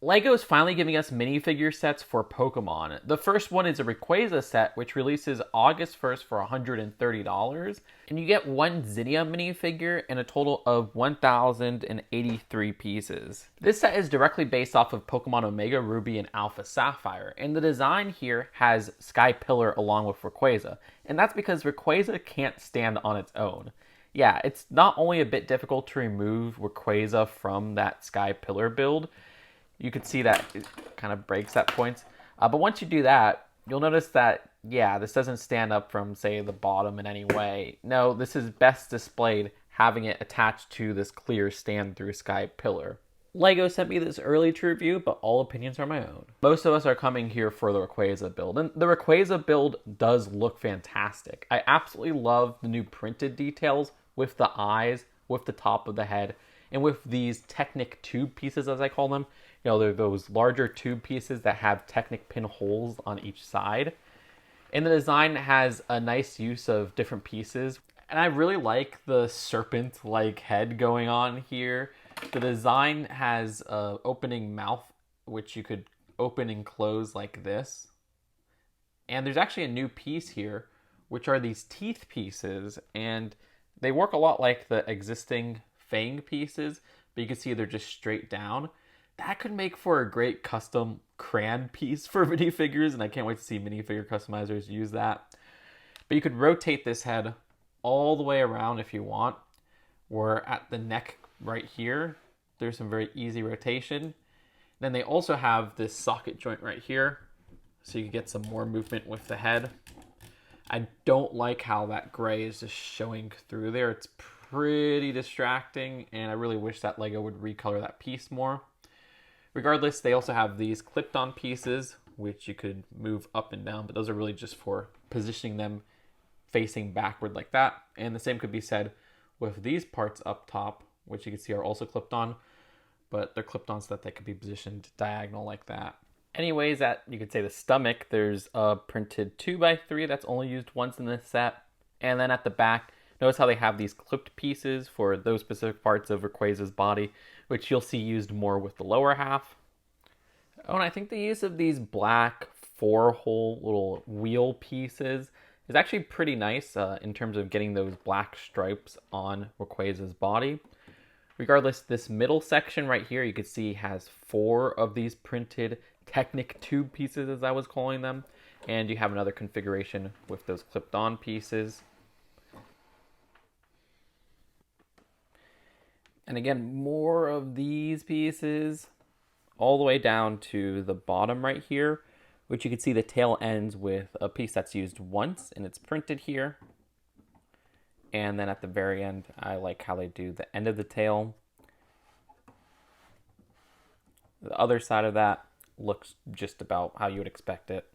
LEGO is finally giving us minifigure sets for Pokemon. The first one is a Rayquaza set, which releases August 1st for $130. And you get one Zinnia minifigure and a total of 1,083 pieces. This set is directly based off of Pokemon Omega Ruby and Alpha Sapphire. And the design here has Sky Pillar along with Rayquaza. And that's because Rayquaza can't stand on its own. Yeah, it's not only a bit difficult to remove Rayquaza from that Sky Pillar build, you can see that it kind of breaks at points. But once you do that, you'll notice that, yeah, this doesn't stand up from, say, the bottom in any way. No, this is best displayed having it attached to this clear stand-through Sky Pillar. LEGO sent me this early to review, but all opinions are my own. Most of us are coming here for the Rayquaza build, and the Rayquaza build does look fantastic. I absolutely love the new printed details with the eyes, with the top of the head, and with these Technic tube pieces, as I call them. You know, they're those larger tube pieces that have Technic pin holes on each side. And the design has a nice use of different pieces. And I really like the serpent-like head going on here. The design has an opening mouth, which you could open and close like this. And there's actually a new piece here, which are these teeth pieces. And they work a lot like the existing fang pieces, but you can see they're just straight down. That could make for a great custom crayon piece for minifigures, and I can't wait to see minifigure customizers use that. But you could rotate this head all the way around if you want. Where at the neck right here, there's some very easy rotation. Then they also have this socket joint right here, so you can get some more movement with the head. I don't like how that gray is just showing through there. It's pretty distracting, and I really wish that LEGO would recolor that piece more. Regardless, they also have these clipped-on pieces, which you could move up and down, but those are really just for positioning them facing backward like that. And the same could be said with these parts up top, which you can see are also clipped on, but they're clipped on so that they could be positioned diagonal like that. Anyways, at, you could say, the stomach, there's a printed 2x3 that's only used once in this set. And then at the back, notice how they have these clipped pieces for those specific parts of Rayquaza's body, which you'll see used more with the lower half. Oh, and I think the use of these black 4-hole little wheel pieces is actually pretty nice in terms of getting those black stripes on Rayquaza's body. Regardless, this middle section right here, you can see has 4 of these printed Technic tube pieces, as I was calling them. And you have another configuration with those clipped-on pieces. And again, more of these pieces all the way down to the bottom right here, which you can see the tail ends with a piece that's used once and it's printed here. And then at the very end, I like how they do the end of the tail. The other side of that looks just about how you would expect it.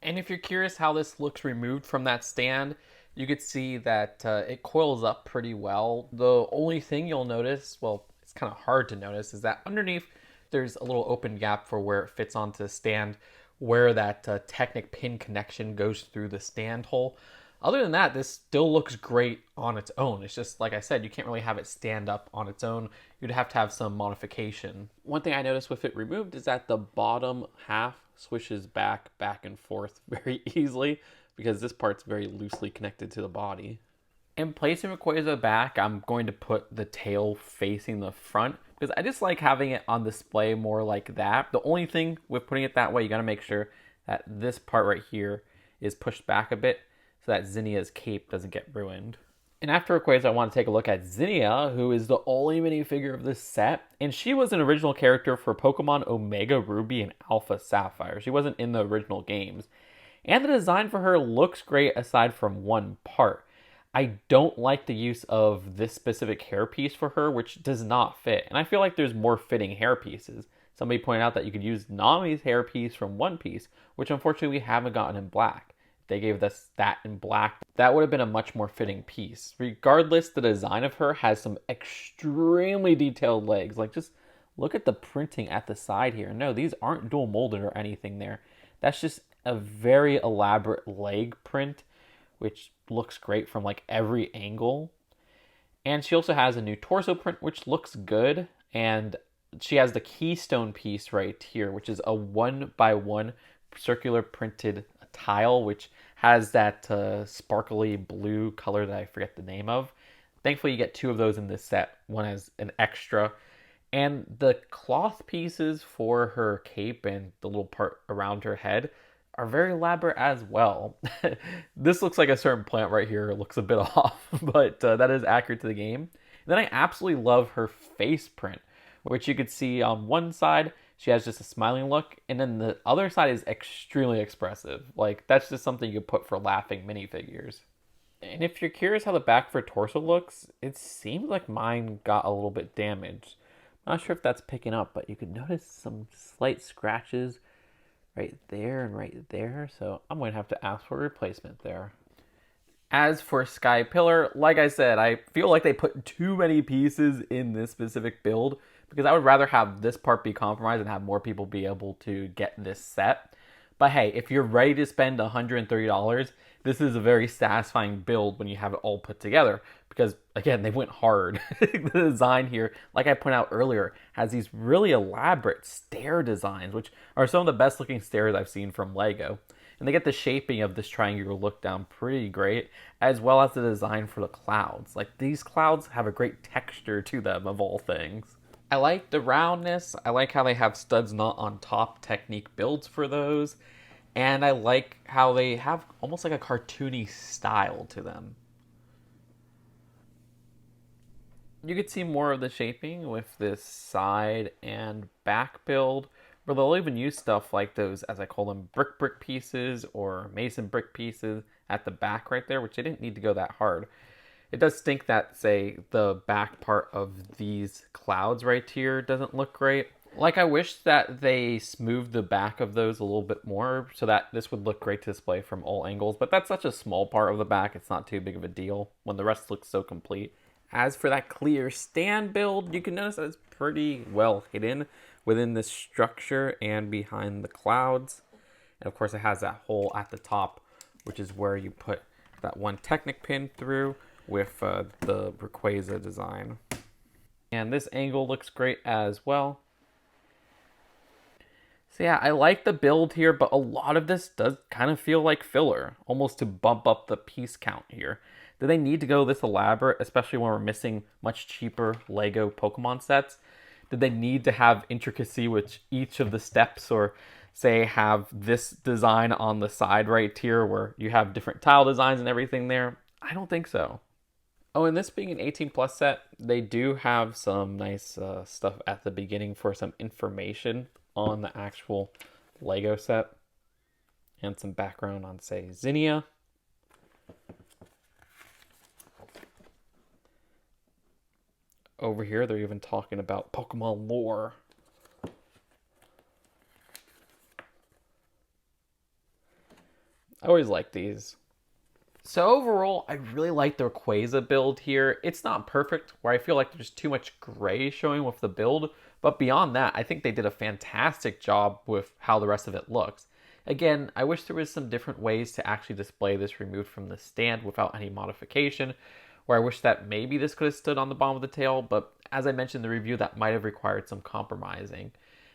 And if you're curious how this looks removed from that stand, you could see that it coils up pretty well. The only thing you'll notice, well, it's kind of hard to notice, is that underneath there's a little open gap for where it fits onto the stand, where that Technic pin connection goes through the stand hole. Other than that, this still looks great on its own. It's just, like I said, you can't really have it stand up on its own. You'd have to have some modification. One thing I noticed with it removed is that the bottom half swishes back and forth very easily, because this part's very loosely connected to the body. In placing Rayquaza back, I'm going to put the tail facing the front, because I just like having it on display more like that. The only thing with putting it that way, you gotta make sure that this part right here is pushed back a bit so that Zinnia's cape doesn't get ruined. And after Rayquaza, I want to take a look at Zinnia, who is the only minifigure of this set. And she was an original character for Pokemon Omega Ruby and Alpha Sapphire. She wasn't in the original games. And the design for her looks great aside from one part. I don't like the use of this specific hairpiece for her, which does not fit. And I feel like there's more fitting hairpieces. Somebody pointed out that you could use Nami's hairpiece from One Piece, which unfortunately we haven't gotten in black. If they gave us that in black, that would have been a much more fitting piece. Regardless, the design of her has some extremely detailed legs. Like, just look at the printing at the side here. No, these aren't dual molded or anything there. That's just a very elaborate leg print, which looks great from like every angle. And she also has a new torso print, which looks good. And she has the keystone piece right here, which is a 1x1 circular printed tile, which has that sparkly blue color that I forget the name of. Thankfully, you get two of those in this set. One as an extra. And the cloth pieces for her cape and the little part around her head are very elaborate as well. This looks like a certain plant right here. It looks a bit off, but that is accurate to the game. And then I absolutely love her face print, which you could see on one side, she has just a smiling look, and then the other side is extremely expressive. Like, that's just something you could put for laughing minifigures. And if you're curious how the back of her torso looks, it seems like mine got a little bit damaged. I'm not sure if that's picking up, but you could notice some slight scratches right there and right there, so I'm going to have to ask for a replacement there. As for Sky Pillar, like I said, I feel like they put too many pieces in this specific build because I would rather have this part be compromised and have more people be able to get this set. But hey, if you're ready to spend $130, this is a very satisfying build when you have it all put together. Because, again, they went hard. The design here, like I pointed out earlier, has these really elaborate stair designs, which are some of the best looking stairs I've seen from LEGO. And they get the shaping of this triangular look down pretty great, as well as the design for the clouds. Like, these clouds have a great texture to them, of all things. I like the roundness. I like how they have studs not on top technique builds for those. And I like how they have almost like a cartoony style to them. You could see more of the shaping with this side and back build, where they'll even use stuff like those, as I call them, brick pieces or mason brick pieces at the back right there, which they didn't need to go that hard. It does stink that, say, the back part of these clouds right here doesn't look great. Like, I wish that they smoothed the back of those a little bit more so that this would look great to display from all angles, but that's such a small part of the back, it's not too big of a deal when the rest looks so complete. As for that clear stand build, you can notice that it's pretty well hidden within the structure and behind the clouds. And of course it has that hole at the top, which is where you put that one Technic pin through with the Rayquaza design. And this angle looks great as well. So yeah, I like the build here, but a lot of this does kind of feel like filler, almost to bump up the piece count here. Do they need to go this elaborate, especially when we're missing much cheaper LEGO Pokemon sets? Did they need to have intricacy with each of the steps, or say have this design on the side right here where you have different tile designs and everything there? I don't think so. Oh, and this being an 18 plus set, they do have some nice stuff at the beginning for some information on the actual LEGO set. And some background on, say, Zinnia. Over here, they're even talking about Pokemon lore. I always like these. So overall, I really like the Rayquaza build here. It's not perfect, where I feel like there's too much gray showing with the build, but beyond that, I think they did a fantastic job with how the rest of it looks. Again, I wish there was some different ways to actually display this removed from the stand without any modification, where I wish that maybe this could have stood on the bottom of the tail, but as I mentioned in the review, that might have required some compromising.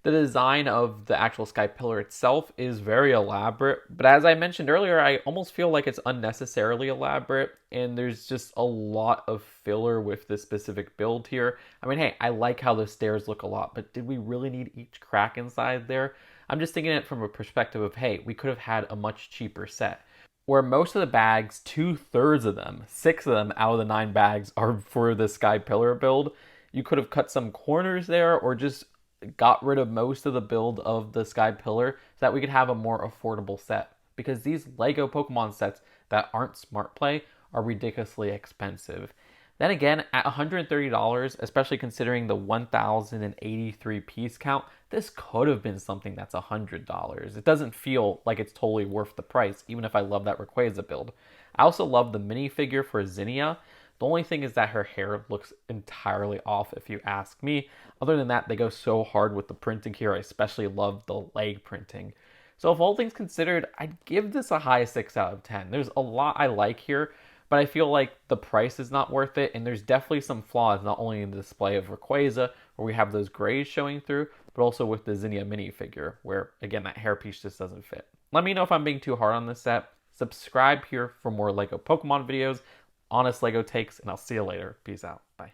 The design of the actual Sky Pillar itself is very elaborate, but as I mentioned earlier, I almost feel like it's unnecessarily elaborate, and there's just a lot of filler with this specific build here. I mean, hey, I like how the stairs look a lot, but did we really need each crack inside there? I'm just thinking it from a perspective of, hey, we could have had a much cheaper set, where most of the bags, 2/3 of them, 6 of them out of the 9 bags are for the Sky Pillar build. You could have cut some corners there, or just got rid of most of the build of the Sky Pillar so that we could have a more affordable set. Because these LEGO Pokemon sets that aren't Smart Play are ridiculously expensive. Then again, at $130, especially considering the 1,083 piece count, this could have been something that's $100. It doesn't feel like it's totally worth the price, even if I love that Rayquaza build. I also love the minifigure for Zinnia. The only thing is that her hair looks entirely off, if you ask me. Other than that, they go so hard with the printing here. I especially love the leg printing. So if all things considered, I'd give this a high 6 out of 10. There's a lot I like here, but I feel like the price is not worth it, and there's definitely some flaws, not only in the display of Rayquaza, where we have those grays showing through, but also with the Zinnia minifigure, where, again, that hairpiece just doesn't fit. Let me know if I'm being too hard on this set. Subscribe here for more LEGO Pokemon videos, honest LEGO takes, and I'll see you later. Peace out. Bye.